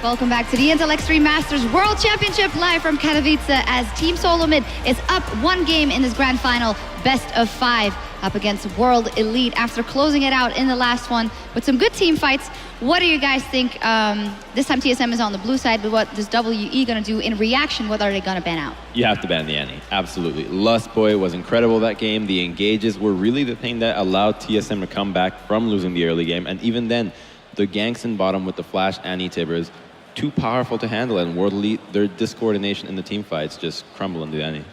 Welcome back to the Intel Extreme Masters World Championship live from Katowice as Team Solo Mid is up 1 game in this grand final, best of 5, up against World Elite after closing it out in the last one with some good team fights. What do you guys think? This time TSM is on the blue side, but what is WE going to do in reaction? What are they going to ban out? You have to ban the Annie, absolutely. Lustboy was incredible that game. The engages were really the thing that allowed TSM to come back from losing the early game. And even then, the ganks in bottom with the flash Annie Tibbers, too powerful to handle, and World Elite, their discoordination in the team fights just crumble into the Annie.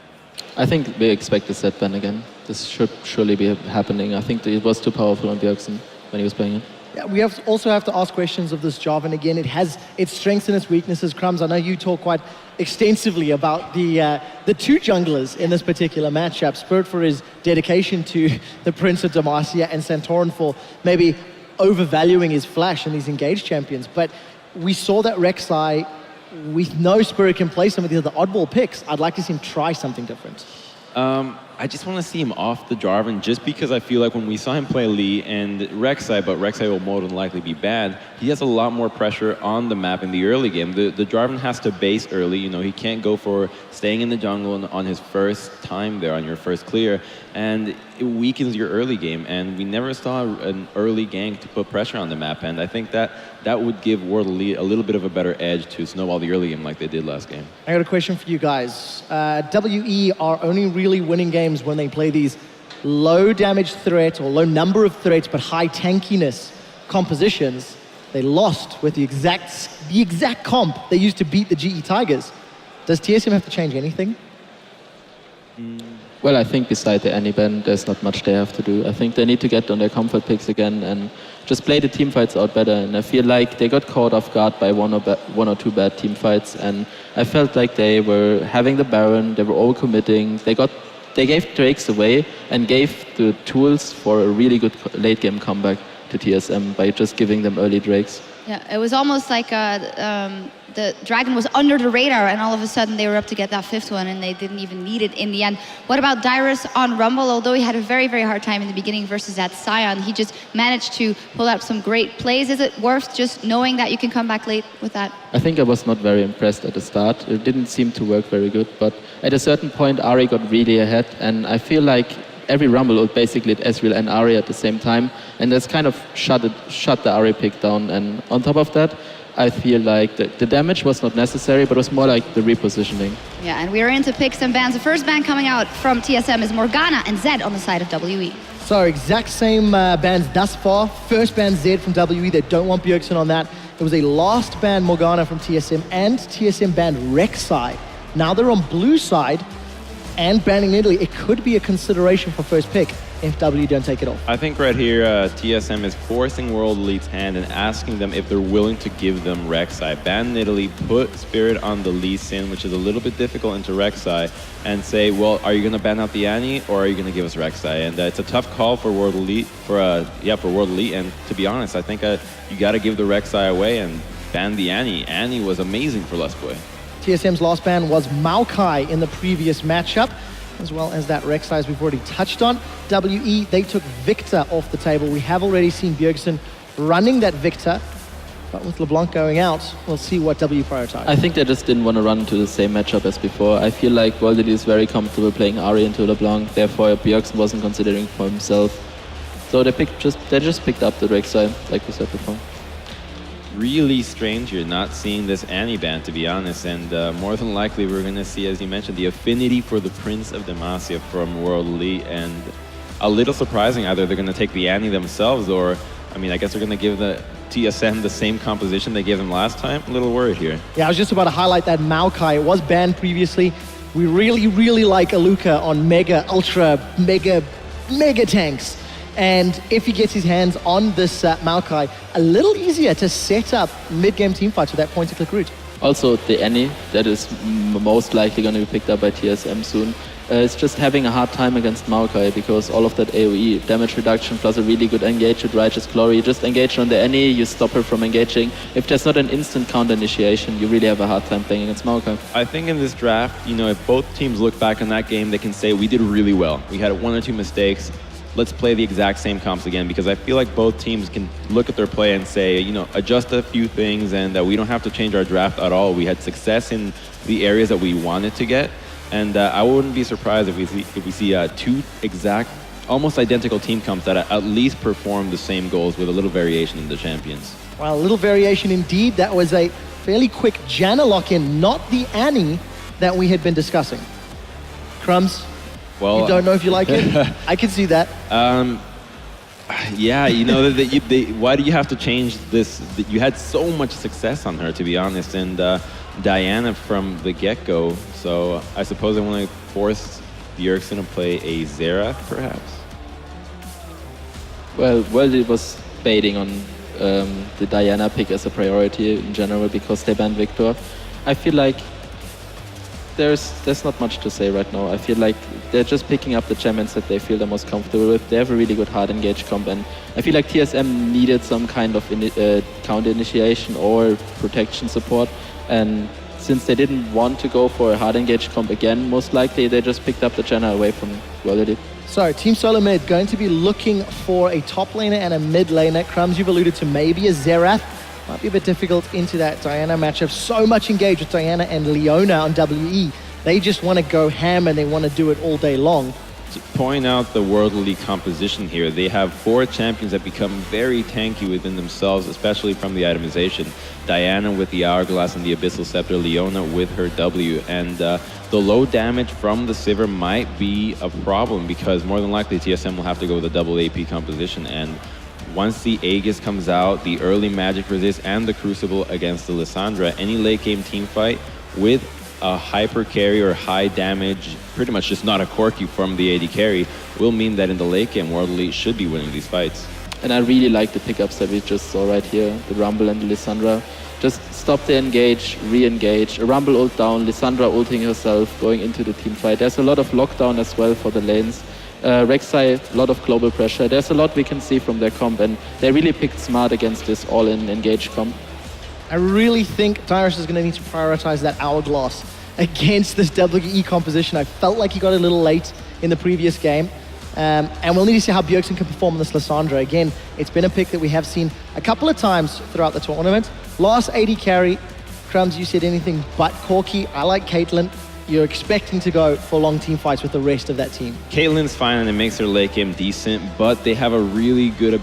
I think we expect a set ban again. This should surely be happening. I think it was too powerful on Bjergsen when he was playing it. Yeah, we also have to ask questions of this Jarvan again. It has its strengths and its weaknesses. Crumbs, I know you talk quite extensively about the two junglers in this particular matchup. Spirit for his dedication to the Prince of Demacia, and Santorin for maybe overvaluing his flash in these engaged champions. But we saw that Rek'Sai, we know Spirit can play some of the other oddball picks. I'd like to see him try something different. I just want to see him off the Jarvan, just because I feel like when we saw him play Lee and Rek'Sai, but Rek'Sai will more than likely be banned, he has a lot more pressure on the map in the early game. The Jarvan has to base early, you know, he can't go for staying in the jungle on his first time there, on your first clear, and it weakens your early game, and we never saw an early gank to put pressure on the map, and I think that would give World Elite a little bit of a better edge to snowball the early game like they did last game. I got a question for you guys. WE are only really winning games when they play these low damage threat or low number of threats but high tankiness compositions. They lost with the exact comp they used to beat the GE Tigers. Does TSM have to change anything? Well, I think beside the Annie ban, there's not much they have to do. I think they need to get on their comfort picks again and just play the team fights out better. And I feel like they got caught off guard by one or two bad team fights. And I felt like they were having the Baron, they were overcommitting. They gave Drakes away and gave the tools for a really good late game comeback to TSM by just giving them early Drakes. Yeah, it was almost like the Dragon was under the radar, and all of a sudden they were up to get that 5th one, and they didn't even need it in the end. What about Dyrus on Rumble? Although he had a very, very hard time in the beginning versus that Sion, he just managed to pull out some great plays. Is it worth just knowing that you can come back late with that? I think I was not very impressed at the start. It didn't seem to work very good, but at a certain point, Ari got really ahead, and I feel like every Rumble was basically at Ezreal and Ari at the same time, and that's kind of shut the Ari pick down. And on top of that, I feel like the damage was not necessary, but it was more like the repositioning. Yeah, and we are into picks and bans. The first ban coming out from TSM is Morgana and Zed on the side of WE. So exact same bans thus far. First ban Zed from WE, they don't want Bjergsen on that. There was a last ban Morgana from TSM, and TSM banned Rek'Sai. Now they're on blue side and banning Italy. It could be a consideration for first pick if W don't take it off. I think right here, TSM is forcing World Elite's hand and asking them if they're willing to give them Rek'Sai. Ban Italy, put Spirit on the Lee Sin, which is a little bit difficult, into Rek'Sai, and say, well, are you going to ban out the Annie, or are you going to give us Rek'Sai? And it's a tough call for World Elite, for World Elite. And to be honest, I think you got to give the Rek'Sai away and ban the Annie. Annie was amazing for Lustboy. TSM's last ban was Maokai in the previous matchup, as well as that Rek'Sai as we've already touched on. WE, they took Victor off the table. We have already seen Bjergsen running that Victor, but with LeBlanc going out, we'll see what W prioritizes. I think they just didn't want to run into the same matchup as before. I feel like World Elite is very comfortable playing Ari into LeBlanc, therefore Bjergsen wasn't considering for himself. So they just picked up the Rek'Sai, like we said before. Really strange you're not seeing this Annie ban, to be honest, and more than likely we're going to see, as you mentioned, the affinity for the Prince of Demacia from World Elite, and a little surprising, either they're going to take the Annie themselves, or, I mean, I guess they're going to give the TSM the same composition they gave them last time. A little worried here. Yeah, I was just about to highlight that Maokai. It was banned previously. We really, really like Aluka on Mega, Ultra, Mega tanks. And if he gets his hands on this Maokai, a little easier to set up mid-game teamfights with that point-and-click route. Also, the Annie, that is most likely going to be picked up by TSM soon. It's just having a hard time against Maokai because all of that AoE damage reduction plus a really good engage with Righteous Glory. You just engage on the Annie, you stop her from engaging. If there's not an instant counter initiation, you really have a hard time playing against Maokai. I think in this draft, you know, if both teams look back on that game, they can say we did really well. We had 1 or 2 mistakes. let's play the exact same comps again, because I feel like both teams can look at their play and say, adjust a few things, and we don't have to change our draft at all. We had success in the areas that we wanted to get, and I wouldn't be surprised if we see two exact, almost identical team comps that at least perform the same goals with a little variation in the champions. Well, a little variation indeed. That was a fairly quick Janna lock-in, not the Annie that we had been discussing. Crumbs, well, you don't know if you like it? I can see that. Yeah, why do you have to change this? You had so much success on her, to be honest, and Diana from the get-go. So I suppose I want to force Bjergsen to play a Xerath, perhaps? Well, it was baiting on the Diana pick as a priority in general because they banned Victor. I feel like there's not much to say right now. I feel like they're just picking up the champions that they feel the most comfortable with. They have a really good hard engage comp, and I feel like TSM needed some kind of counter initiation or protection support, and since they didn't want to go for a hard engage comp again, most likely they just picked up the Janna away from World Elite. So, Team Solo Mid going to be looking for a top laner and a mid laner. Crumbs, you've alluded to maybe a Xerath. Might be a bit difficult into that Diana matchup. So much engaged with Diana and Leona on WE. They just want to go ham and they want to do it all day long. To point out the World League composition here, they have 4 champions that become very tanky within themselves, especially from the itemization. Diana with the Hourglass and the Abyssal Scepter, Leona with her W, and the low damage from the Sivir might be a problem because more than likely TSM will have to go with a double AP composition, and once the Aegis comes out, the early magic resist, and the Crucible against the Lissandra, any late game team fight with a hyper carry or high damage, pretty much just not a Corki from the AD carry, will mean that in the late game, World Elite should be winning these fights. And I really like the pickups that we just saw right here, the Rumble and the Lissandra. Just stop the engage, re-engage, a Rumble ult down, Lissandra ulting herself, going into the team fight. There's a lot of lockdown as well for the lanes. Rek'Sai, a lot of global pressure. There's a lot we can see from their comp, and they really picked smart against this all-in engage comp. I really think Dyrus is going to need to prioritize that Hourglass against this WE composition. I felt like he got a little late in the previous game. And we'll need to see how Bjergsen can perform on this Lissandra. Again, it's been a pick that we have seen a couple of times throughout the tournament. Last AD carry, Crumbs, you said anything but Corki. I like Caitlyn. You're expecting to go for long team fights with the rest of that team. Caitlyn's fine and it makes their late game decent, but they have a really good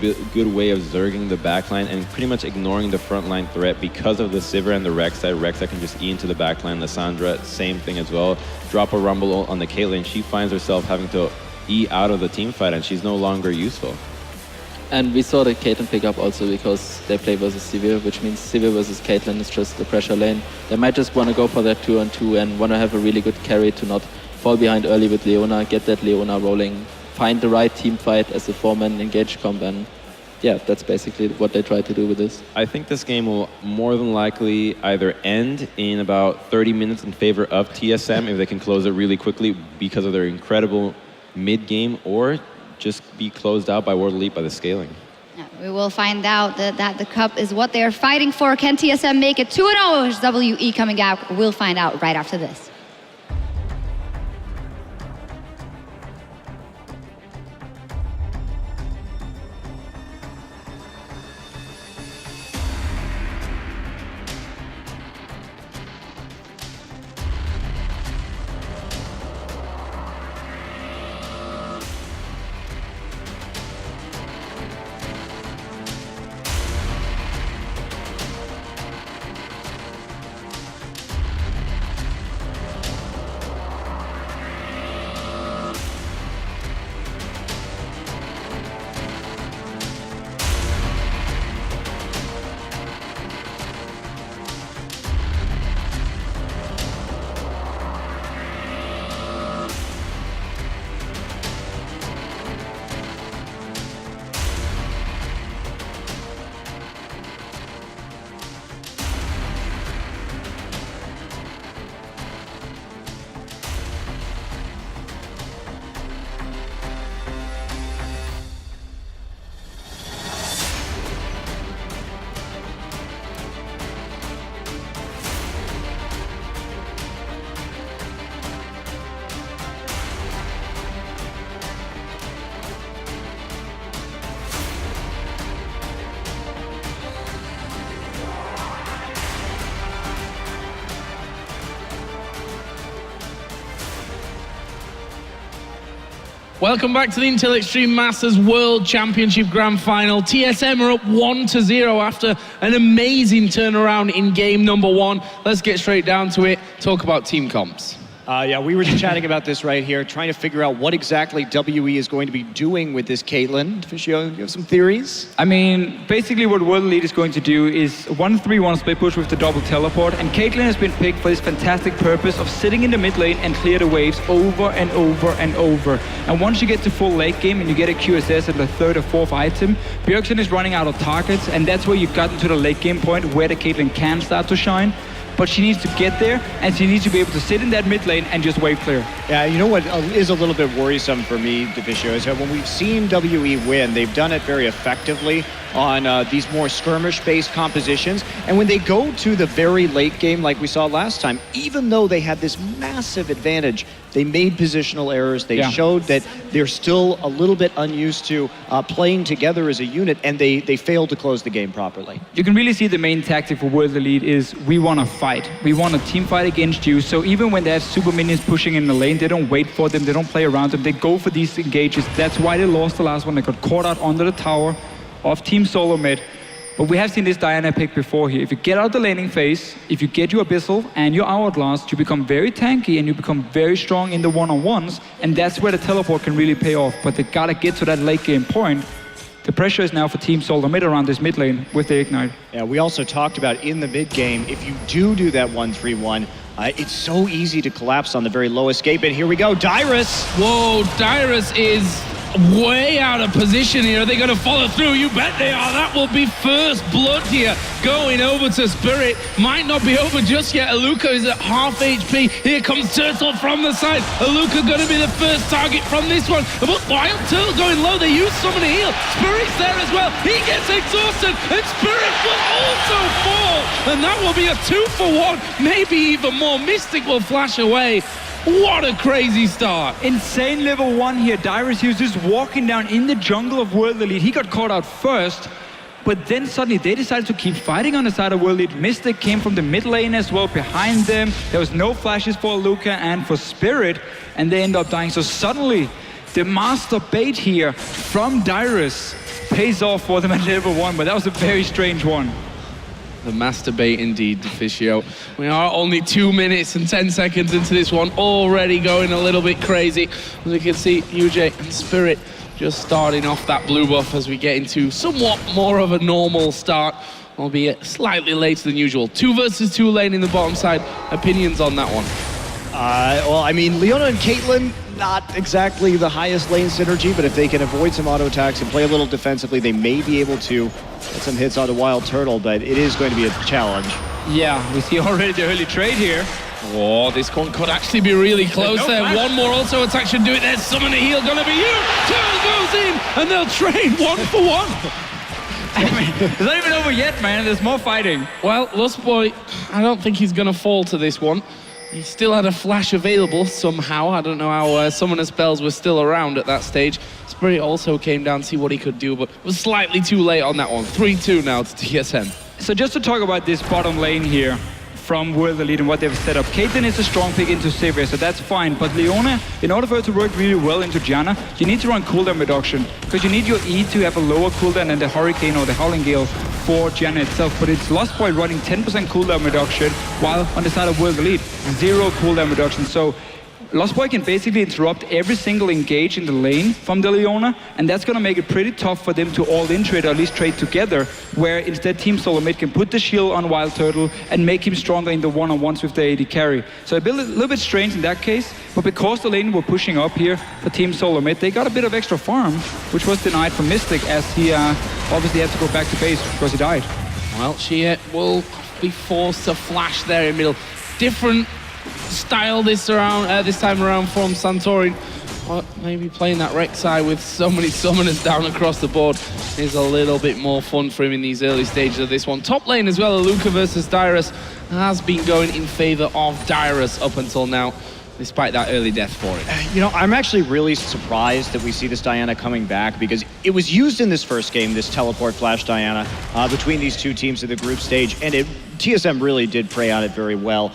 way of zerging the backline and pretty much ignoring the frontline threat because of the Sivir and the Rek'Sai. Rek'Sai can just E into the backline. Lissandra, same thing as well. Drop a Rumble ult on the Caitlyn. She finds herself having to E out of the team fight and she's no longer useful. And we saw the Caitlyn pick up also because they play versus Sivir, which means Sivir versus Caitlyn is just the pressure lane. They might just want to go for that 2-on-2 and want to have a really good carry to not fall behind early with Leona, get that Leona rolling, find the right team fight as a 4-man engage comp, and yeah, that's basically what they try to do with this. I think this game will more than likely either end in about 30 minutes in favor of TSM if they can close it really quickly because of their incredible mid-game, or just be closed out by World Elite by the scaling. Yeah, we will find out that the cup is what they're fighting for. Can TSM make it 2-0? Is WE coming out? We'll find out right after this. Welcome back to the Intel Extreme Masters World Championship Grand Final. TSM are up 1-0 after an amazing turnaround in game number 1. Let's get straight down to it. Talk about team comps. Yeah, we were just chatting about this right here, trying to figure out what exactly WE is going to be doing with this Caitlyn. Fischio, you have some theories? I mean, basically what World Elite is going to do is 1-3-1 split push with the double teleport, and Caitlyn has been picked for this fantastic purpose of sitting in the mid lane and clear the waves over and over and over. And once you get to full late game and you get a QSS at the 3rd or 4th item, Bjergsen is running out of targets, and that's where you've gotten to the late game point where the Caitlyn can start to shine. But she needs to get there, and she needs to be able to sit in that mid lane and just wave clear. Yeah, you know what is a little bit worrisome for me, Deficio, is that when we've seen WE win, they've done it very effectively on these more skirmish-based compositions. And when they go to the very late game like we saw last time, even though they had this massive advantage, they made positional errors. They showed that they're still a little bit unused to playing together as a unit, and they failed to close the game properly. You can really see the main tactic for World Elite is we want to fight. We want to team fight against you. So even when they have super minions pushing in the lane, they don't wait for them, they don't play around them, they go for these engages. That's why they lost the last one. They got caught out under the tower of Team Solo mid. But we have seen this Diana pick before here. If you get out the laning phase, if you get your Abyssal and your Hourglass, you become very tanky and you become very strong in the one-on-ones, and that's where the teleport can really pay off. But they gotta get to that late game point. The pressure is now for Team Solo mid around this mid lane with the Ignite. Yeah, we also talked about in the mid game, if you do that 1-3-1, it's so easy to collapse on the very low escape. And here we go, Dyrus. Whoa, Dyrus is way out of position here. Are they going to follow through? You bet they are. That will be first blood here. Going over to Spirit. Might not be over just yet. Aluka is at half HP. Here comes Turtle from the side. Aluka going to be the first target from this one. But Wild Turtle going low. They use Summon to heal. Spirit's there as well. He gets exhausted. And Spirit will also fall. And that will be a 2-for-1. Maybe even more. Mystic will flash away. What a crazy start. Insane level 1 here. Dyrus, he was just walking down in the jungle of World Elite. He got caught out first, but then suddenly they decided to keep fighting on the side of World Elite. Mystic came from the mid lane as well behind them. There was no flashes for Luca and for Spirit, and they end up dying. So suddenly, the master bait here from Dyrus pays off for them at level 1, but that was a very strange one. The masturbate indeed, Deficio. We are only 2 minutes and 10 seconds into this one, already going a little bit crazy. As we can see, UJ and Spirit just starting off that blue buff as we get into somewhat more of a normal start, albeit slightly later than usual. 2 versus 2 lane in the bottom side. Opinions on that one? Well, I mean, Leona and Caitlyn, not exactly the highest lane synergy, but if they can avoid some auto attacks and play a little defensively, they may be able to get some hits on the Wild Turtle, but it is going to be a challenge. Yeah, we see already the early trade here. Oh, this one could actually be really close there. Flash. One more auto attack should do it. There's Summon to heal, gonna be you. Turtle goes in, and they'll trade 1-for-1. It's not even over yet, man. There's more fighting. Well, Lust Boy, I don't think he's gonna fall to this one. He still had a flash available somehow. I don't know how Summoner spells were still around at that stage. Spirit also came down to see what he could do, but was slightly too late on that one. 3-2 now to TSM. So just to talk about this bottom lane here from World Elite and what they've set up. Caitlyn is a strong pick into Sivir, so that's fine. But Leona, in order for her to work really well into Janna, you need to run cooldown reduction, because you need your E to have a lower cooldown than the Hurricane or the Howling Gale for Janna itself. But it's Lost Boy running 10% cooldown reduction, while on the side of World Elite, 0 cooldown reduction. So Lost Boy can basically interrupt every single engage in the lane from the Leona, and that's going to make it pretty tough for them to all-in trade, or at least trade together, where instead Team Solo mid can put the shield on Wild Turtle and make him stronger in the one-on-ones with the AD carry. So a little bit strange in that case, but because the lane were pushing up here for Team Solo mid, they got a bit of extra farm, which was denied from Mystic, as he obviously had to go back to base because he died. Well, she will be forced to flash there in middle. Different style this time around from Santorin. Well, maybe playing that Rek'Sai with so many summoners down across the board is a little bit more fun for him in these early stages of this one. Top lane as well, Aluka versus Dyrus has been going in favor of Dyrus up until now. despite that early death for it. You know, I'm actually really surprised that we see this Diana coming back because it was used in this first game, this teleport flash Diana, between these two teams in the group stage, and TSM really did prey on it very well.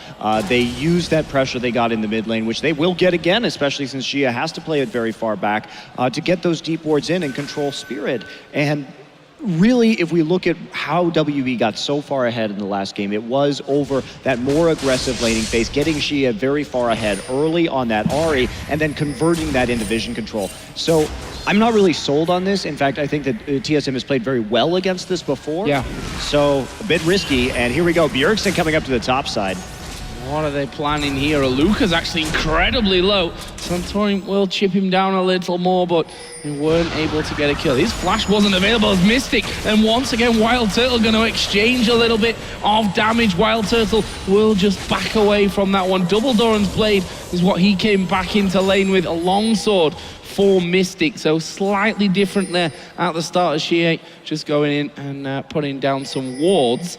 They used that pressure they got in the mid lane, which they will get again, especially since Xia has to play it very far back, to get those deep wards in and control Spirit. And really, if we look at how WE got so far ahead in the last game, it was over that more aggressive laning phase, getting Xia very far ahead early on that Ahri, and then converting that into vision control. So I'm not really sold on this. In fact, I think that TSM has played very well against this before. Yeah. So a bit risky, and here we go. Bjergsen coming up to the top side. What are they planning here? Luca's actually incredibly low. Santorin will chip him down a little more, but they weren't able to get a kill. His flash wasn't available as Mystic, and once again Wild Turtle going to exchange a little bit of damage. Wild Turtle will just back away from that one. Double Doran's blade is what he came back into lane with, a longsword for Mystic, so slightly different there at the start of Xie, just going in and putting down some wards.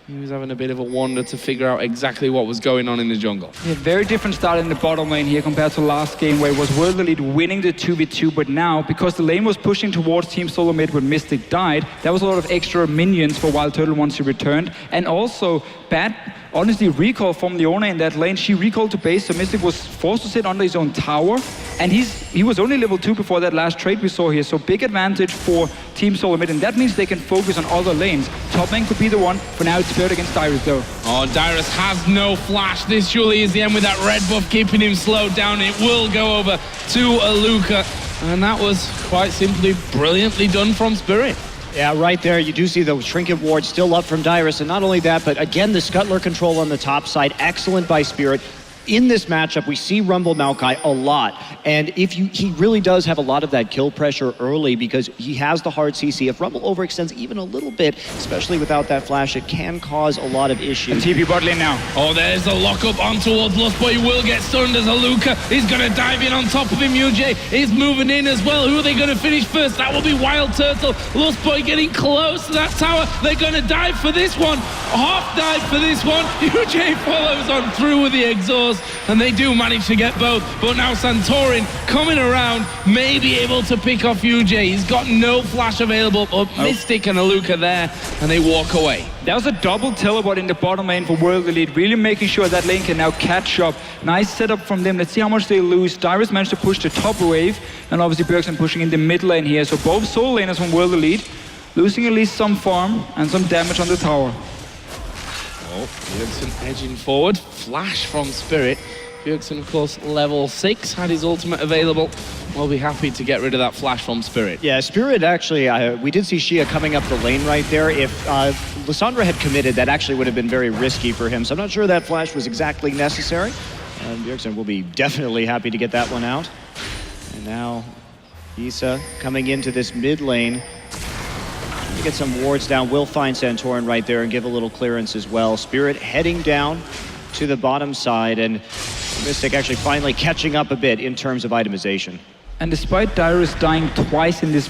He was having a bit of a wander to figure out exactly what was going on in the jungle. Yeah, very different start in the bottom lane here compared to last game where it was World Elite winning the 2v2, but now, because the lane was pushing towards Team Solo mid when Mystic died, there was a lot of extra minions for Wild Turtle once he returned, and also bad, honestly, recall from Leona in that lane. She recalled to base, so Mystic was forced to sit under his own tower, and he was only level 2 before that last trade we saw here, so big advantage for Team Solo mid, and that means they can focus on other lanes. Top lane could be the one. For now, it's Spirit against Dyrus though. Oh, Dyrus has no flash. This surely is the end with that red buff keeping him slowed down. It will go over to Luca, and that was quite simply brilliantly done from Spirit. Yeah, right there, you do see the Trinket Ward still up from Dyrus, and not only that, but again, the Scuttler control on the top side, excellent by Spirit. In this matchup, we see Rumble Maokai a lot, and he really does have a lot of that kill pressure early because he has the hard CC. If Rumble overextends even a little bit, especially without that flash, it can cause a lot of issues. And TP bot lane now. Oh, there's a lockup on towards Lust Boy. He will get stunned as Luca is going to dive in on top of him. UJ is moving in as well. Who are they going to finish first? That will be Wild Turtle. Lust Boy getting close to that tower. They're going to dive for this one. Half dive for this one. UJ follows on through with the exhaust. And they do manage to get both, but now Santorin coming around may be able to pick off UJ. He's got no flash available, but Mystic and Luca there, and they walk away. That was a double teleport in the bottom lane for World Elite, really making sure that lane can now catch up. Nice setup from them. Let's see how much they lose. Dyrus managed to push the top wave, and obviously Bjergsen pushing in the mid lane here. So both solo laners from World Elite losing at least some farm and some damage on the tower. Oh, Bjergsen edging forward. Flash from Spirit. Bjergsen, of course, level 6, had his ultimate available. We'll be happy to get rid of that flash from Spirit. Yeah, Spirit actually, we did see Xia coming up the lane right there. If Lissandra had committed, that actually would have been very risky for him. So I'm not sure that flash was exactly necessary. Bjergsen will be definitely happy to get that one out. And now Issa coming into this mid lane. To get some wards down, will find Santorin right there and give a little clearance as well. Spirit heading down to the bottom side, and Mystic actually finally catching up a bit in terms of itemization. And despite Dyrus dying twice in this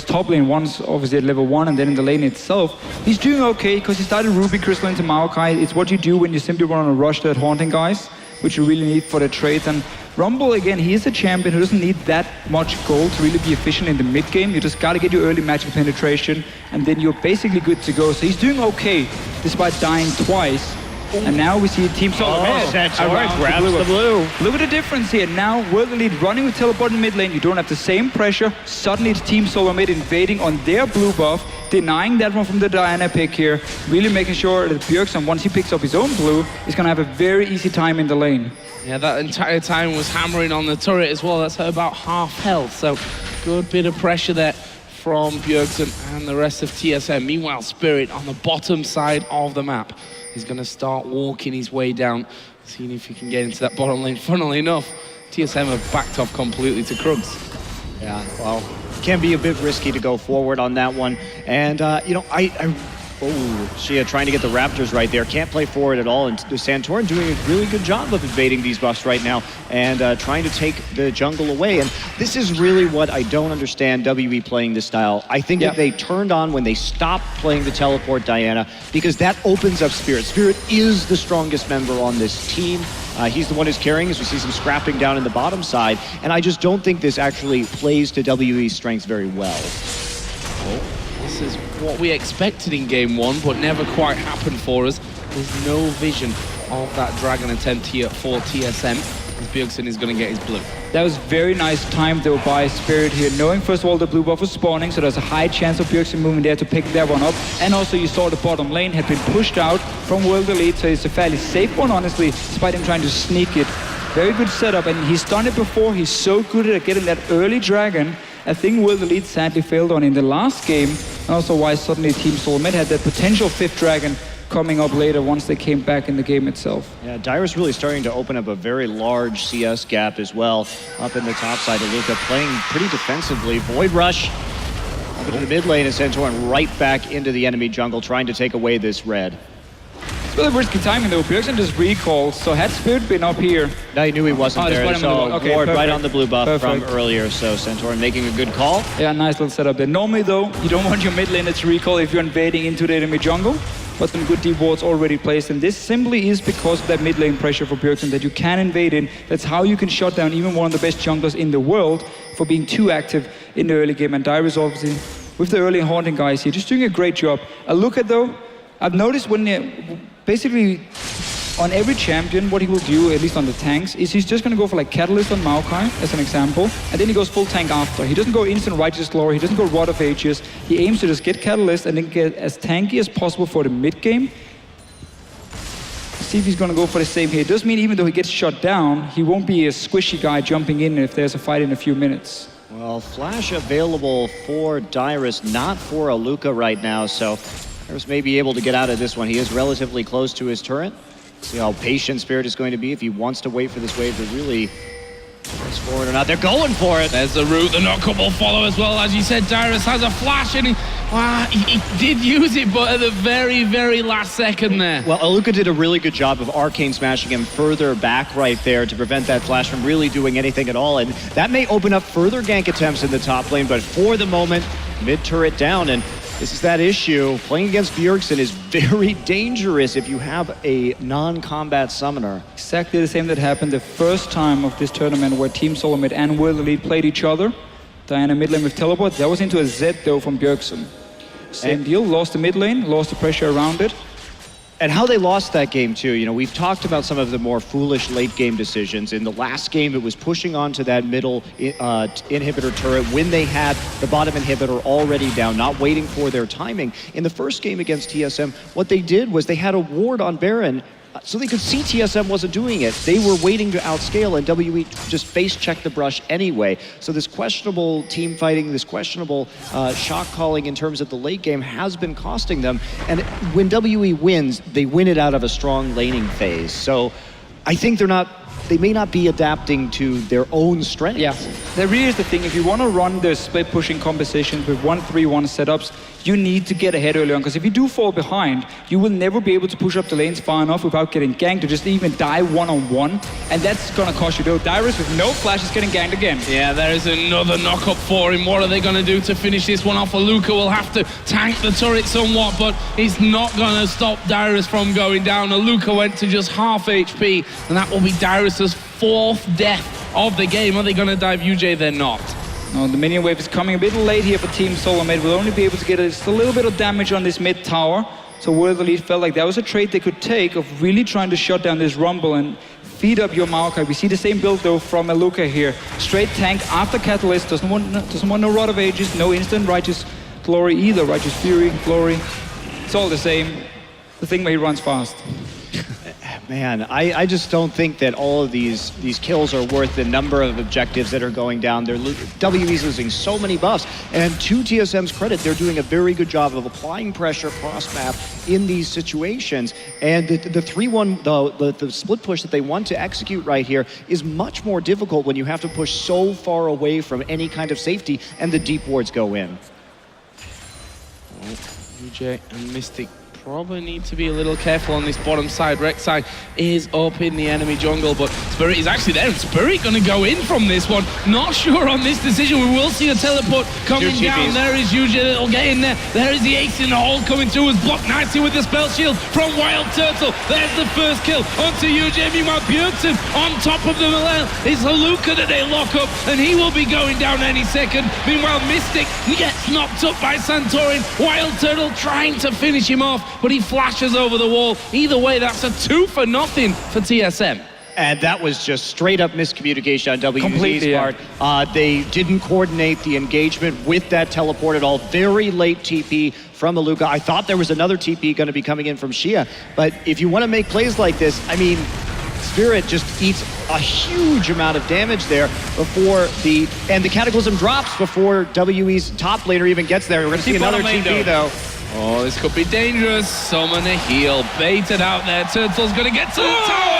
top lane, once obviously at level 1 and then in the lane itself, he's doing okay because he started Ruby Crystal into Maokai. It's what you do when you simply want to rush that Haunting guys, which you really need for the trades. And Rumble, again, he is a champion who doesn't need that much gold to really be efficient in the mid game. You just gotta get your early magic penetration, and then you're basically good to go. So he's doing okay despite dying twice. And now we see Team Solo Santorin grabs the blue. Look at the difference here. Now World Elite running with teleport in mid lane. You don't have the same pressure. Suddenly it's Team Solo mid invading on their blue buff, denying that one from the Diana pick here. Really making sure that Bjergsen, once he picks up his own blue, is going to have a very easy time in the lane. Yeah, that entire time was hammering on the turret as well. That's at about half health. So good bit of pressure there from Bjergsen and the rest of TSM. Meanwhile, Spirit on the bottom side of the map. He's going to start walking his way down, seeing if he can get into that bottom lane. Funnily enough, TSM have backed off completely to Krugs. Yeah, well, can be a bit risky to go forward on that one. And, you know, Xia trying to get the Raptors right there. Can't play forward at all. And Santorin doing a really good job of evading these buffs right now and trying to take the jungle away. And this is really what I don't understand WE playing this style. I think that they turned on when they stopped playing the teleport Diana, because that opens up Spirit. Spirit is the strongest member on this team. He's the one who's carrying as we see some scrapping down in the bottom side, and I just don't think this actually plays to WE's strengths very well. Well, this is what we expected in game one, but never quite happened for us. There's no vision of that Dragon attempt here for TSM, as Bjergsen is going to get his blue. That was very nice time though by Spirit here, knowing first of all the blue buff was spawning, so there's a high chance of Bjergsen moving there to pick that one up. And also you saw the bottom lane had been pushed out from World Elite, so it's a fairly safe one honestly, despite him trying to sneak it. Very good setup, and he's done it before. He's so good at getting that early Dragon. A thing World Elite sadly failed on in the last game, and also why suddenly Team Solomid had that potential 5th Dragon coming up later once they came back in the game itself. Yeah, Dyrus really starting to open up a very large CS gap as well. Up in the top side, Aluka playing pretty defensively. Void Rush up into the mid lane, and Santorin right back into the enemy jungle, trying to take away this red. It's really risky timing though. Bjergsen just recalls, so had Spirit been up here... No, he knew he wasn't there. Right So okay, ward perfect. right on the blue buff Perfect. from earlier, so Santorin making a good call. Yeah, nice little setup there. Normally though, you don't want your mid laner to recall if you're invading into the enemy jungle, but some good deep wards already placed, and this simply is because of that mid lane pressure for Bjergsen that you can invade in. That's how you can shut down even one of the best junglers in the world for being too active in the early game. And Dyrus obviously, with the early haunting guys here, just doing a great job. A look at though, I've noticed when basically on every champion, what he will do, at least on the tanks, is he's just going to go for like Catalyst on Maokai, as an example, and then he goes full tank after. He doesn't go instant Righteous Glory, he doesn't go Rod of Ages. He aims to just get Catalyst and then get as tanky as possible for the mid game. See if he's going to go for the same here. It does mean even though he gets shut down, he won't be a squishy guy jumping in if there's a fight in a few minutes. Well, flash available for Dyrus, not for Aluka right now, so Dyrus may be able to get out of this one. He is relatively close to his turret. See how patient Spirit is going to be if he wants to wait for this wave to really press forward or not. They're going for it. There's the route, the knock-up will follow as well. As you said, Dyrus has a flash, and he did use it, but at the very, very last second there. Well, Aluka did a really good job of arcane smashing him further back right there to prevent that flash from really doing anything at all, and that may open up further gank attempts in the top lane, but for the moment, mid-turret down, and this is that issue. Playing against Bjergsen is very dangerous if you have a non-combat summoner. Exactly the same that happened the first time of this tournament where Team Solomid and World Elite played each other. Diana mid lane with teleport. That was into a Z though from Bjergsen. Same deal, lost the mid lane, lost the pressure around it. And how they lost that game too, you know, we've talked about some of the more foolish late game decisions. In the last game, it was pushing onto that middle inhibitor turret when they had the bottom inhibitor already down, not waiting for their timing. In the first game against TSM, what they did was they had a ward on Baron, so they could see TSM wasn't doing it. They were waiting to outscale, and WE just face-checked the brush anyway. So this questionable team fighting, this questionable shot calling in terms of the late game has been costing them. And when WE wins, they win it out of a strong laning phase. So I think they may not be adapting to their own strengths. Yeah, that really is the thing. If you want to run the split pushing compositions with 1-3-1 setups, you need to get ahead early on, because if you do fall behind, you will never be able to push up the lanes far enough without getting ganked or just even die one-on-one, and that's gonna cost you though. Dyrus with no flash is getting ganked again. Yeah, there is another knock-up for him. What are they going to do to finish this one off? Aluka will have to tank the turret somewhat, but it's not going to stop Dyrus from going down. Aluka went to just half HP, and that will be Dyrus's 4th death of the game. Are they going to dive UJ? They're not. No, the minion wave is coming a bit late here for Team Solomid. We'll only be able to get just a little bit of damage on this mid tower. So World Elite felt like that was a trade they could take of really trying to shut down this Rumble and feed up your Maokai. We see the same build though from Aluka here. Straight tank after Catalyst, doesn't want no Rod of Ages, no instant Righteous Glory either. Righteous Fury, Glory, it's all the same. The thing where he runs fast. Man, I just don't think that all of these kills are worth the number of objectives that are going down. WE's losing so many buffs, and to TSM's credit, they're doing a very good job of applying pressure cross-map in these situations. And the 3-1, the split push that they want to execute right here is much more difficult when you have to push so far away from any kind of safety and the deep wards go in. UJ and Mystic probably need to be a little careful on this bottom side. Rek'Sai is up in the enemy jungle, but Spirit is actually there. And Spirit going to go in from this one. Not sure on this decision. We will see a teleport coming down. There is Yuji. It'll get in there. There is the ace in the hole coming through. Is blocked nicely with the spell shield from Wild Turtle. There's the first kill onto Yuji. Meanwhile, Bjergsen on top of the Malel. It's Haluka that they lock up, and he will be going down any second. Meanwhile, Mystic gets knocked up by Santorin. Wild Turtle trying to finish him off, but he flashes over the wall. Either way, that's a 2-for-0 for TSM. And that was just straight up miscommunication on WZ's part. They didn't coordinate the engagement with that teleport at all. Very late TP from Aluka. I thought there was another TP going to be coming in from Xia, but if you want to make plays like this, I mean, Spirit just eats a huge amount of damage there before the Cataclysm drops before WE's top laner even gets there. We're going to see another TP though. Oh, this could be dangerous. Summon a heal. Baited out there. Turtle's going to get to the tower.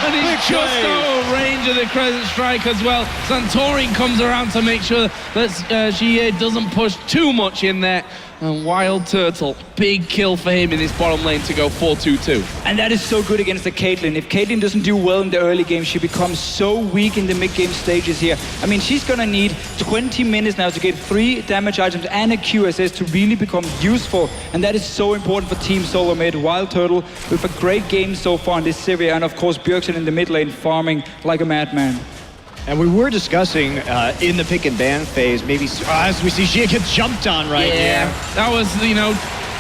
And he's just out of range of the Crescent Strike as well. Santorin comes around to make sure that Xie doesn't push too much in there. And Wild Turtle, big kill for him in this bottom lane to go 4-2-2. And that is so good against the Caitlyn. If Caitlyn doesn't do well in the early game, she becomes so weak in the mid-game stages here. I mean, she's gonna need 20 minutes now to get 3 damage items and a QSS to really become useful. And that is so important for Team Solo Mid. Wild Turtle with a great game so far in this series. And of course, Bjergsen in the mid lane farming like a madman. And we were discussing in the pick and ban phase, maybe as we see Xia gets jumped on right here. That was,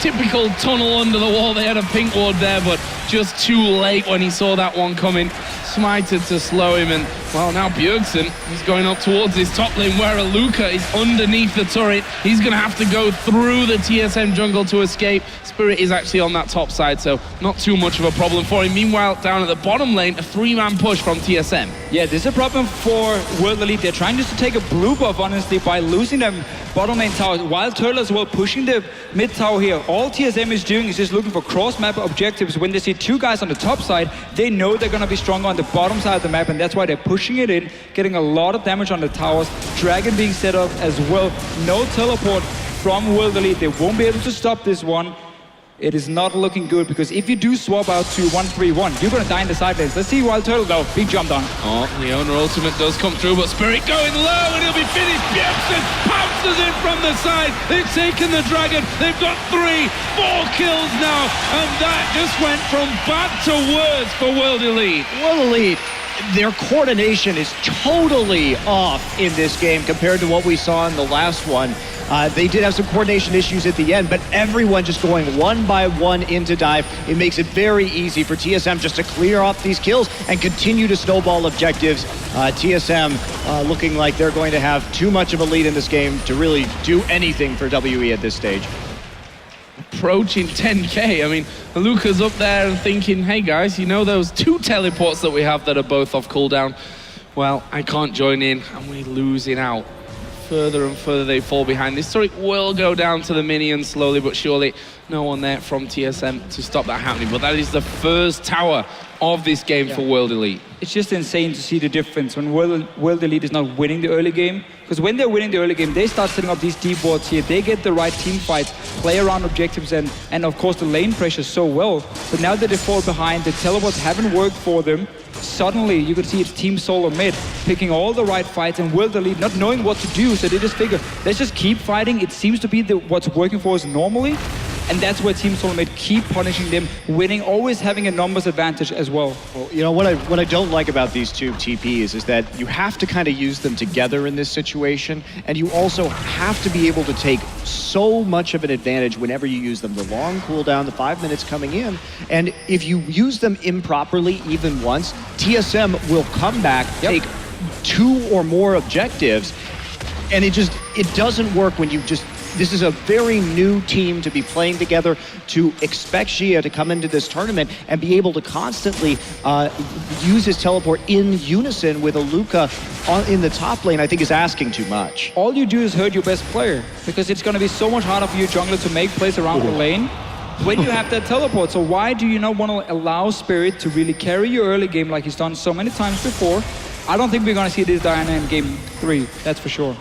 typical tunnel under the wall. They had a pink ward there, but just too late when he saw that one coming. Smited to slow him, and well, now Bjergsen, he's going up towards his top lane where Aluka is underneath the turret. He's going to have to go through the TSM jungle to escape. Spirit is actually on that top side, so not too much of a problem for him. Meanwhile, down at the bottom lane, a 3-man push from TSM. Yeah, this is a problem for World Elite. They're trying just to take a blue buff, honestly, by losing them bottom lane tower. Wild Turtle as well, pushing the mid tower here. All TSM is doing is just looking for cross-map objectives. When they see 2 guys on the top side, they know they're going to be stronger on the bottom side of the map, and that's why they're pushing it in, getting a lot of damage on the towers. Dragon being set up as well. No teleport from World Elite. They won't be able to stop this one. It is not looking good, because if you do swap out to 1-3-1, you're going to die in the side lanes. Let's see Wild Turtle though, being jumped on. Oh, the owner ultimate does come through, but Spirit going low, and he'll be finished. Bjergsen pounces in from the side. They've taken the Dragon. They've got 3-4 kills now, and that just went from bad to worse for World Elite. World Elite, their coordination is totally off in this game compared to what we saw in the last one. They did have some coordination issues at the end, but everyone just going one by one into dive. It makes it very easy for TSM just to clear off these kills and continue to snowball objectives. TSM looking like they're going to have too much of a lead in this game to really do anything for WE at this stage. Approaching 10k. I mean, Luca's up there and thinking, hey guys, you know those 2 teleports that we have that are both off cooldown? Well, I can't join in, and we're losing out. Further and further they fall behind. This turret will go down to the minions slowly but surely. No one there from TSM to stop that happening, but that is the first tower of this game for World Elite. It's just insane to see the difference when World Elite is not winning the early game. Because when they're winning the early game, they start setting up these deep wards here. They get the right team fights, play around objectives, and of course the lane pressure so well. But now that they fall behind, the teleports haven't worked for them. Suddenly, you could see it's Team Solo Mid picking all the right fights, and World Elite not knowing what to do, so they just figure, let's just keep fighting. It seems to be what's working for us normally. And that's where Team Solo Mid keep punishing them, winning, always having a numbers advantage as well. Well, you know, what I don't like about these 2 TPs is that you have to kind of use them together in this situation, and you also have to be able to take so much of an advantage whenever you use them. The long cooldown, the 5 minutes coming in, and if you use them improperly even once, TSM will come back, take 2 or more objectives, and it doesn't work when you just... This is a very new team to be playing together, to expect Xia to come into this tournament and be able to constantly use his teleport in unison with Aluka in the top lane, I think is asking too much. All you do is hurt your best player, because it's going to be so much harder for your jungler to make plays around the lane when you have that teleport. So why do you not want to allow Spirit to really carry your early game like he's done so many times before? I don't think we're going to see this Diana in game 3, that's for sure.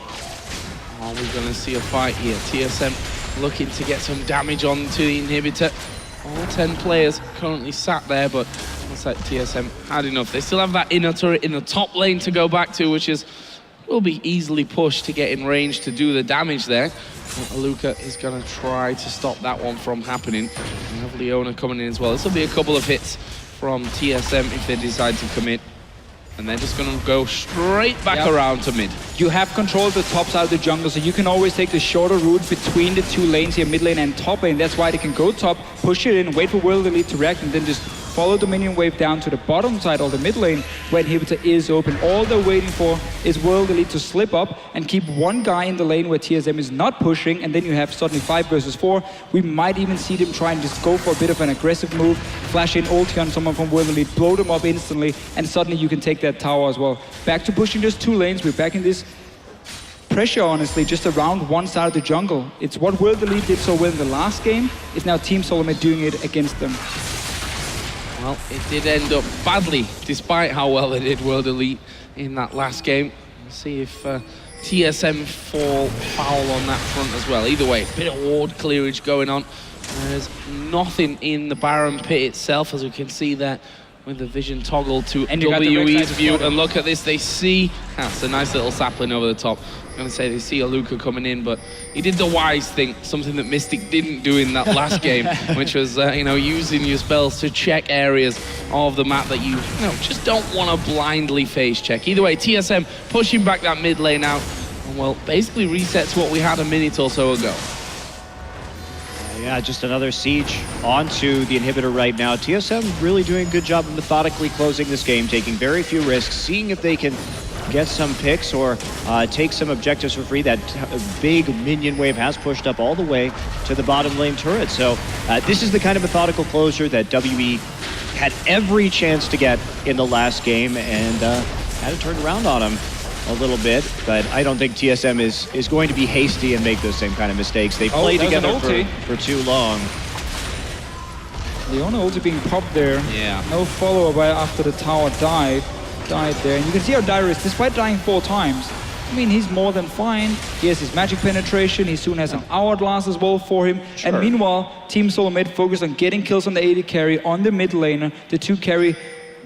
Oh, we're going to see a fight here. TSM looking to get some damage onto the inhibitor. All 10 players currently sat there, but looks like TSM had enough. They still have that inner turret in the top lane to go back to, which will be easily pushed to get in range to do the damage there. Luca is going to try to stop that one from happening. We have Leona coming in as well. This will be a couple of hits from TSM if they decide to commit. And they're just going to go straight back around to mid. You have control of the top side of the jungle, so you can always take the shorter route between the two lanes here, mid lane and top lane. That's why they can go top, push it in, wait for World Elite to react, and then just follow the minion wave down to the bottom side of the mid lane where inhibitor is open. All they're waiting for is World Elite to slip up and keep one guy in the lane where TSM is not pushing, and then you have suddenly 5 versus 4. We might even see them try and just go for a bit of an aggressive move, flash in ulti on someone from World Elite, blow them up instantly, and suddenly you can take that tower as well. Back to pushing just 2 lanes. We're back in this pressure, honestly, just around one side of the jungle. It's what World Elite did so well in the last game. It's now Team Solomid doing it against them. Well, it did end up badly, despite how well they did World Elite in that last game. We'll see if TSM fall foul on that front as well. Either way, a bit of ward clearage going on. There's nothing in the Baron pit itself, as we can see there with the vision toggle to WE's view. And look at this, they see, that's a nice little sapling over the top. I'm gonna say they see a Luca coming in, but he did the wise thing, something that Mystic didn't do in that last game, which was using your spells to check areas of the map that you just don't want to blindly phase check. Either way, TSM pushing back that mid lane out, and well, basically resets what we had a minute or so ago. Yeah, just another siege onto the inhibitor right now. TSM really doing a good job of methodically closing this game, taking very few risks, seeing if they can get some picks or take some objectives for free. That big minion wave has pushed up all the way to the bottom lane turret. So this is the kind of methodical closure that WE had every chance to get in the last game, and had to turn around on them a little bit. But I don't think TSM is going to be hasty and make those same kind of mistakes. They played together for too long. Leona ulti being popped there. Yeah. No follow-up after the tower died there. And you can see how Dyrus, despite dying 4 times, I mean, he's more than fine. He has his magic penetration. He soon has an hourglass as well for him. Sure. And meanwhile, Team Solomid focused on getting kills on the AD carry, on the mid laner, the 2 carry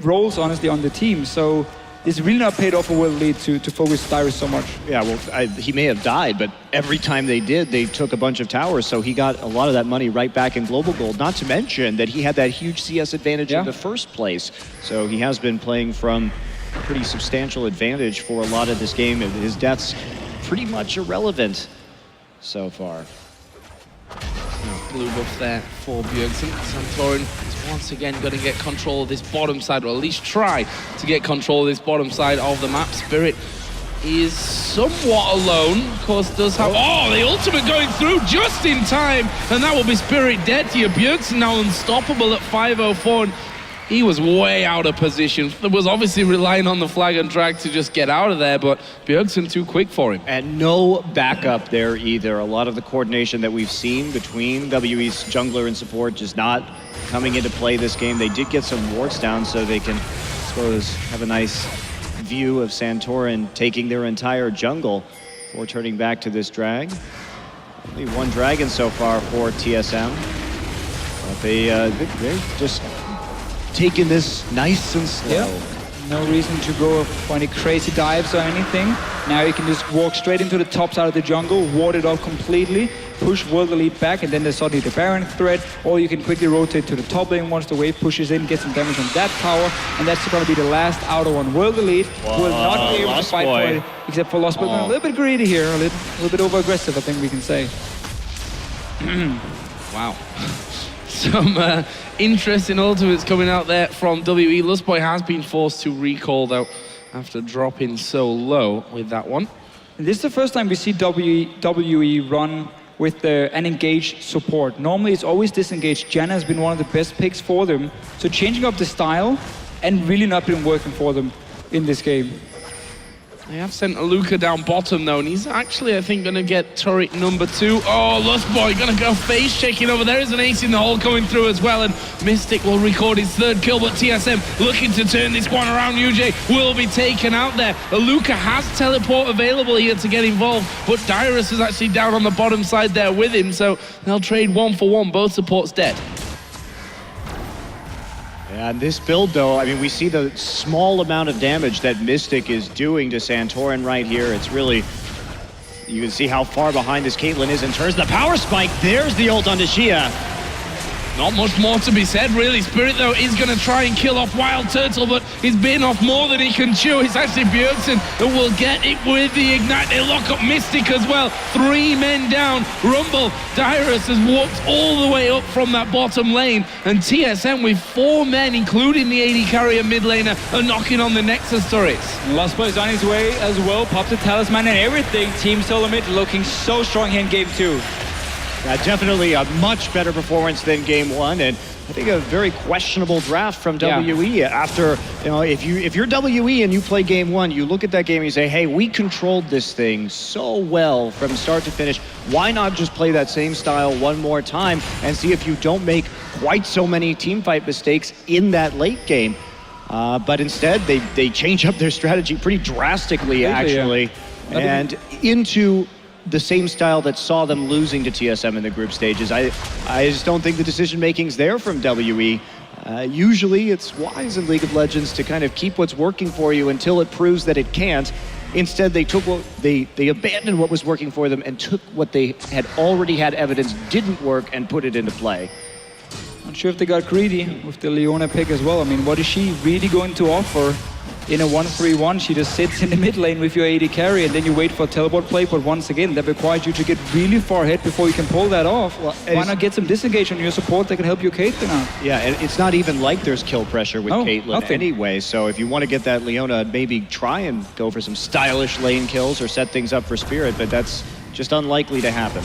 roles, honestly, on the team. So it's really not paid off for World Elite to focus Dyrus so much. Yeah, well, he may have died, but every time they did, they took a bunch of towers, so he got a lot of that money right back in Global Gold, not to mention that he had that huge CS advantage in the first place. So he has been playing from a pretty substantial advantage for a lot of this game. His death's pretty much irrelevant so far. Blue buff there for Bjergsen. Santorin is once again going to get control of this bottom side, or at least try to get control of this bottom side of the map. Spirit is somewhat alone. Of course, does have... Oh, the ultimate going through just in time, and that will be Spirit dead here. Bjergsen now unstoppable at 504. And he was way out of position. It was obviously relying on the flag and drag to just get out of there, but Bjergsen too quick for him. And no backup there either. A lot of the coordination that we've seen between WE's jungler and support just not coming into play this game. They did get some wards down so they can, I suppose, have a nice view of Santorin taking their entire jungle before turning back to this drag. Only 1 dragon so far for TSM. But they just taking this nice and slow. Yeah. No reason to go for any crazy dives or anything. Now you can just walk straight into the top side of the jungle, ward it off completely, push World Elite back, and then there's suddenly the Baron threat, or you can quickly rotate to the top lane once the wave pushes in, get some damage on that tower, and that's going to be the last outer one. World Elite will not be able to fight for it, except for Lost Boy. A little bit greedy here, a little bit over-aggressive, I think we can say. Wow. Some interesting ultimates coming out there from WE. Lustboy has been forced to recall though after dropping so low with that one. And this is the first time we see WE run with an engaged support. Normally it's always disengaged. Janna has been one of the best picks for them. So changing up the style and really not been working for them in this game. They have sent a Luca down bottom though, and he's actually, I think, gonna get turret number 2. Oh, Lustboy gonna go face checking over. There is an ace in the hole coming through as well, and Mystic will record his 3rd kill, but TSM looking to turn this one around. UJ will be taken out there. Luca has teleport available here to get involved, but Dyrus is actually down on the bottom side there with him, so they'll trade 1 for 1. Both supports dead. And this build, though, I mean, we see the small amount of damage that Mystic is doing to Santorin right here. It's really, you can see how far behind this Caitlyn is in terms of the power spike. There's the ult on Xia. Not much more to be said, really. Spirit, though, is going to try and kill off Wild Turtle, but he's bitten off more than he can chew. It's actually Bjergsen who will get it with the Ignite. They lock up Mystic as well. 3 men down. Rumble, Dyrus has walked all the way up from that bottom lane, and TSM with 4 men, including the AD carrier mid laner, are knocking on the Nexus turrets. Lostboy is on his way as well. Pops the talisman and everything. Team Solo Mid looking so strong here in game 2. Definitely a much better performance than game 1, and I think a very questionable draft from WE. After, you know, if you're WE and you play game 1, you look at that game and you say, hey, we controlled this thing so well from start to finish. Why not just play that same style one more time and see if you don't make quite so many teamfight mistakes in that late game? But instead, they change up their strategy pretty drastically, actually, and into the same style that saw them losing to TSM in the group stages. I just don't think the decision-making's there from WE. Usually it's wise in League of Legends to kind of keep what's working for you until it proves that it can't. Instead, they took they abandoned what was working for them and took what they had already had evidence didn't work and put it into play. Not sure if they got greedy with the Leona pick as well. I mean, what is she really going to offer? In a 1-3-1, she just sits in the mid lane with your AD carry, and then you wait for a teleport play, but once again, that requires you to get really far ahead before you can pull that off. Well, why not get some disengage on your support that can help your Caitlyn out? Yeah, and it's not even like there's kill pressure with Caitlyn anyway, so if you want to get that Leona, maybe try and go for some stylish lane kills or set things up for Spirit, but that's just unlikely to happen.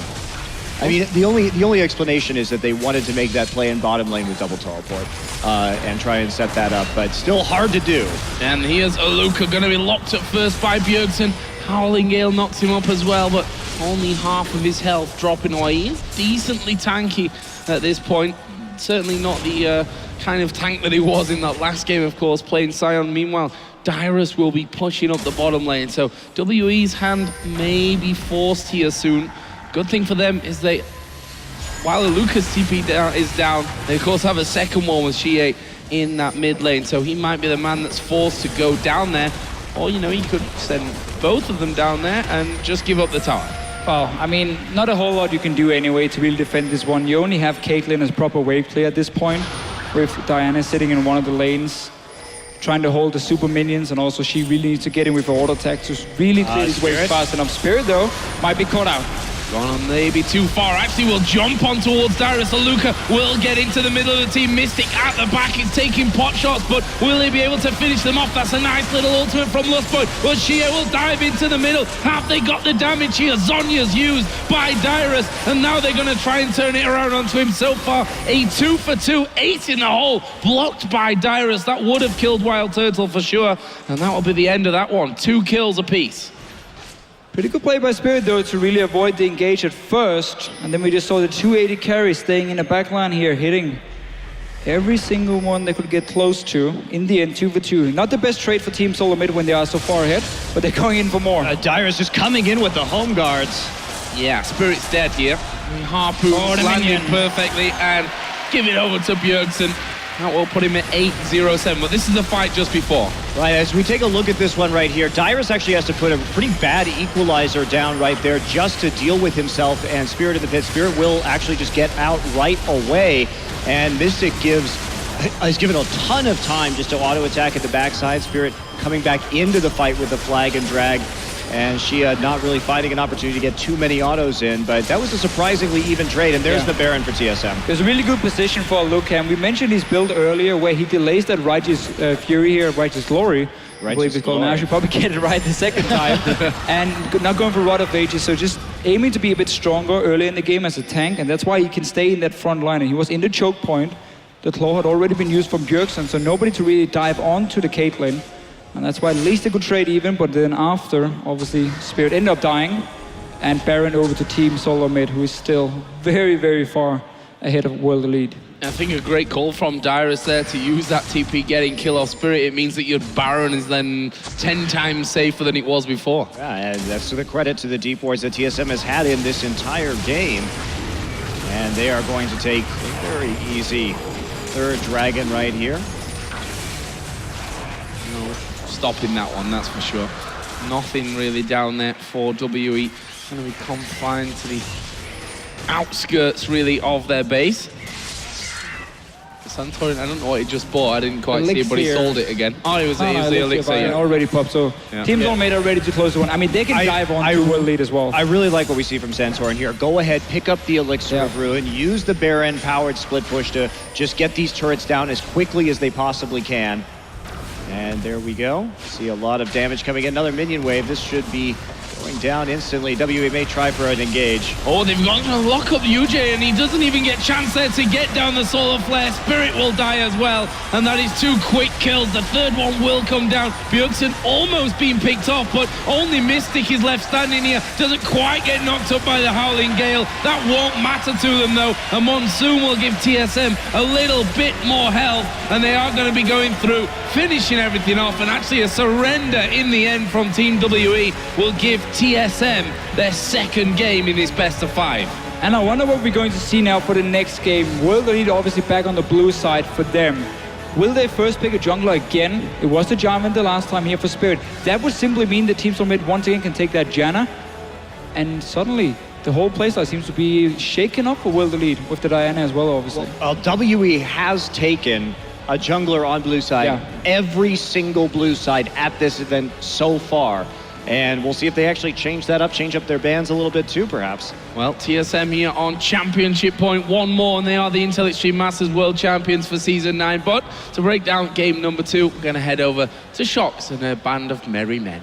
I mean, the only explanation is that they wanted to make that play in bottom lane with double teleport and try and set that up, but still hard to do. And here's Aluka going to be locked up first by Bjergsen. Howling Gale knocks him up as well, but only half of his health dropping away. He is decently tanky at this point. Certainly not the kind of tank that he was in that last game, of course, playing Sion. Meanwhile, Dyrus will be pushing up the bottom lane, so WE's hand may be forced here soon. Good thing for them is while Aluka's TP is down, they of course have a second one with Xie in that mid lane, so he might be the man that's forced to go down there, or you know, he could send both of them down there and just give up the tower. Well, I mean, not a whole lot you can do anyway to really defend this one. You only have Caitlyn as proper wave clear at this point, with Diana sitting in one of the lanes, trying to hold the super minions, and also she really needs to get in with her auto attack to really clear this wave fast enough. Spirit, though, might be caught out. Gone on maybe too far. Actually, will jump on towards Dyrus. Aluka will get into the middle of the team. Mystic at the back is taking pot shots, but will he be able to finish them off? That's a nice little ultimate from Lustboy. But Xia will dive into the middle. Have they got the damage here? Zonya's used by Dyrus, and now they're going to try and turn it around onto him. So far, a 2 for 2, 8 in the hole, blocked by Dyrus. That would have killed Wild Turtle for sure, and that will be the end of that one. 2 kills apiece. Pretty good play by Spirit, though, to really avoid the engage at first. And then we just saw the 280 carries staying in the backline here, hitting every single one they could get close to. In the end, 2 for 2. Not the best trade for Team Solo Mid when they are so far ahead, but they're going in for more. Dyrus just coming in with the home guards. Yeah, Spirit's dead here. Harpoon landed perfectly and give it over to Bjergsen. That will put him at 8-0-7, but this is the fight just before. Right, as we take a look at this one right here, Dyrus actually has to put a pretty bad equalizer down right there just to deal with himself and Spirit in the pit. Spirit will actually just get out right away, and Mystic is given a ton of time just to auto-attack at the backside. Spirit coming back into the fight with the flag and drag, and she not really finding an opportunity to get too many autos in, but that was a surprisingly even trade, and there's the Baron for TSM. There's a really good position for Luke, and we mentioned his build earlier where he delays that Righteous Fury here, Righteous Glory. I believe it's called now. I should probably get it right the second time. And not going for Rod of Ages, so just aiming to be a bit stronger early in the game as a tank, and that's why he can stay in that front line. And he was in the choke point. The claw had already been used from Bjergsen, so nobody to really dive onto the Caitlyn. And that's why at least they could trade even, but then after, obviously, Spirit ended up dying, and Baron over to Team Solo Mid, who is still very, very far ahead of World Elite. I think a great call from Dyrus there to use that TP getting kill off Spirit. It means that your Baron is then 10 times safer than it was before. Yeah, and that's to the credit to the deep wards that TSM has had in this entire game. And they are going to take a very easy third dragon right here. no stopping that one, that's for sure. Nothing really down there for WE. Going to be confined to the outskirts, really, of their base. Santorin, I don't know what he just bought. I didn't quite see it, but he sold it again. Oh, it was the elixir. Yeah. Already popped. So Team Soulmate are ready to close the one. I mean, they can dive on to world lead as well. I really like what we see from Santorin here. Go ahead, pick up the elixir of ruin, use the Baron powered split push to just get these turrets down as quickly as they possibly can. And there we go. See a lot of damage coming in. Another minion wave. This should be going down instantly. WE may try for an engage. Oh, they've got to lock up UJ, and he doesn't even get chance there to get down the Solar Flare. Spirit will die as well, and that is 2 quick kills. The third one will come down. Bjergsen almost being picked off, but only Mystic is left standing here. Doesn't quite get knocked up by the Howling Gale. That won't matter to them, though. A Monsoon will give TSM a little bit more health, and they are going to be going through, finishing everything off, and actually a surrender in the end from Team WE will give TSM their second game in this best of 5. And I wonder what we're going to see now for the next game. World Elite obviously back on the blue side for them. Will they first pick a jungler again? It was the Jarvan the last time here for Spirit. That would simply mean that Team Soulmate once again can take that Janna. And suddenly, the whole playstyle seems to be shaken up for World Elite with the Diana as well, obviously. Well, WE has taken a jungler on blue side, every single blue side at this event so far. And we'll see if they actually change that up, change up their bans a little bit too, perhaps. Well, TSM here on championship point, 1 more, and they are the Intel Extreme Masters World Champions for Season 9. But to break down game number 2, we're going to head over to Shox and a band of merry men.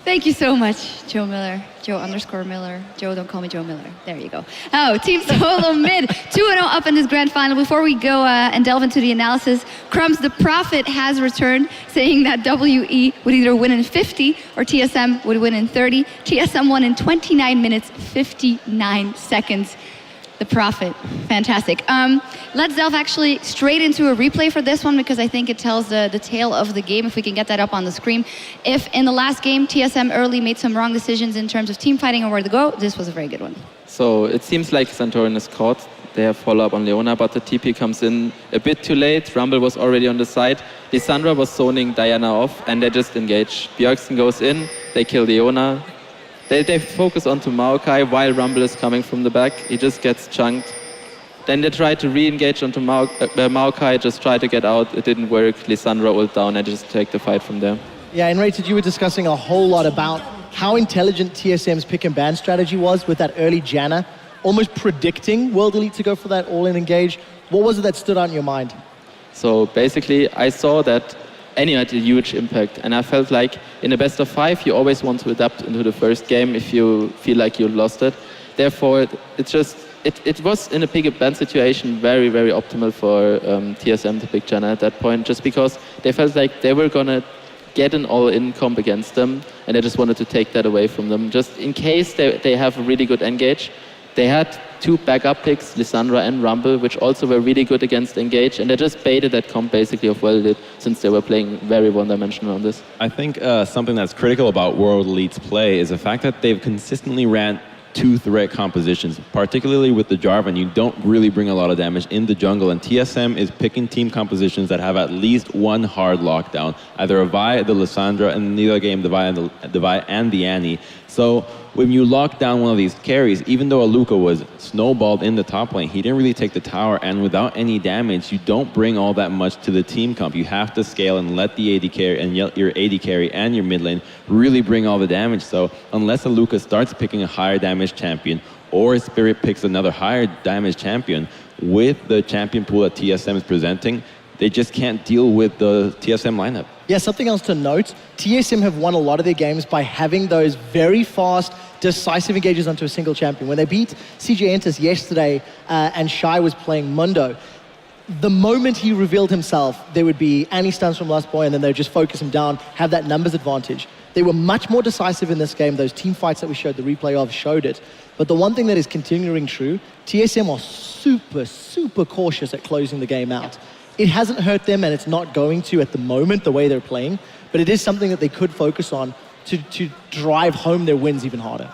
Thank you so much, Joe Miller. Joe_Miller. Joe, don't call me Joe Miller. There you go. Oh, Team Solo Mid, 2-0 up in this grand final. Before we go and delve into the analysis, Crumbs the Prophet has returned, saying that WE would either win in 50 or TSM would win in 30. TSM won in 29 minutes, 59 seconds. The Prophet, fantastic. Let's delve actually straight into a replay for this one because I think it tells the tale of the game, if we can get that up on the screen. If in the last game, TSM early made some wrong decisions in terms of team fighting and where to go, this was a very good one. So it seems like Santorin is caught. They have follow-up on Leona, but the TP comes in a bit too late. Rumble was already on the side. Lissandra was zoning Diana off, and they just engage. Bjergsen goes in, they kill Leona. They focus onto Maokai while Rumble is coming from the back. He just gets chunked. Then they try to re-engage onto Maokai, just try to get out. It didn't work. Lissandra ult down and just take the fight from there. Yeah, and Rated, you were discussing a whole lot about how intelligent TSM's pick and ban strategy was with that early Janna, almost predicting World Elite to go for that all-in engage. What was it that stood out in your mind? So basically, I saw that Annie had a huge impact, and I felt like in a best of 5, you always want to adapt into the first game if you feel like you lost it. Therefore, it was in a pick and ban situation very, very optimal for TSM to pick Janna at that point, just because they felt like they were gonna get an all-in comp against them, and they just wanted to take that away from them, just in case they have a really good engage. They had 2 backup picks, Lissandra and Rumble, which also were really good against engage, and they just baited that comp basically of World Elite since they were playing very one-dimensional on this. I think something that's critical about World Elite's play is the fact that they've consistently ran 2 threat compositions, particularly with the Jarvan. You don't really bring a lot of damage in the jungle, and TSM is picking team compositions that have at least 1 hard lockdown, either a Vi, the Lissandra, and in the other game, the Vi and the Annie. So when you lock down one of these carries, even though Aluka was snowballed in the top lane, he didn't really take the tower, and without any damage, you don't bring all that much to the team comp. You have to scale and let the AD carry and your AD carry and your mid lane really bring all the damage. So unless Aluka starts picking a higher damage champion or Spirit picks another higher damage champion with the champion pool that TSM is presenting, they just can't deal with the TSM lineup. Yeah, something else to note, TSM have won a lot of their games by having those very fast, decisive engages onto a single champion. When they beat CJ Entus yesterday and Shai was playing Mundo, the moment he revealed himself, there would be Annie stuns from Last Boy, and then they would just focus him down, have that numbers advantage. They were much more decisive in this game. Those team fights that we showed the replay of showed it. But the one thing that is continuing true, TSM are super, super cautious at closing the game out. It hasn't hurt them, and it's not going to at the moment, the way they're playing, but it is something that they could focus on to drive home their wins even harder.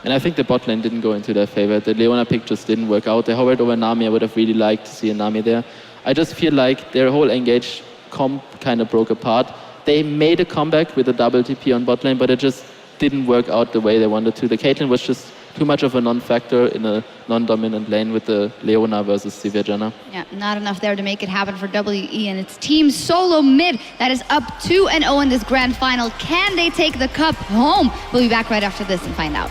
And I think the bot lane didn't go into their favor. The Leona pick just didn't work out. They hovered over Nami. I would have really liked to see a Nami there. I just feel like their whole engage comp kind of broke apart. They made a comeback with a double TP on bot lane, but it just didn't work out the way they wanted to. The Caitlyn was just too much of a non-factor in a non-dominant lane with the Leona versus Sivir Janna. Yeah, not enough there to make it happen for WE, and it's Team Solo Mid that is up 2-0 in this grand final. Can they take the cup home? We'll be back right after this and find out.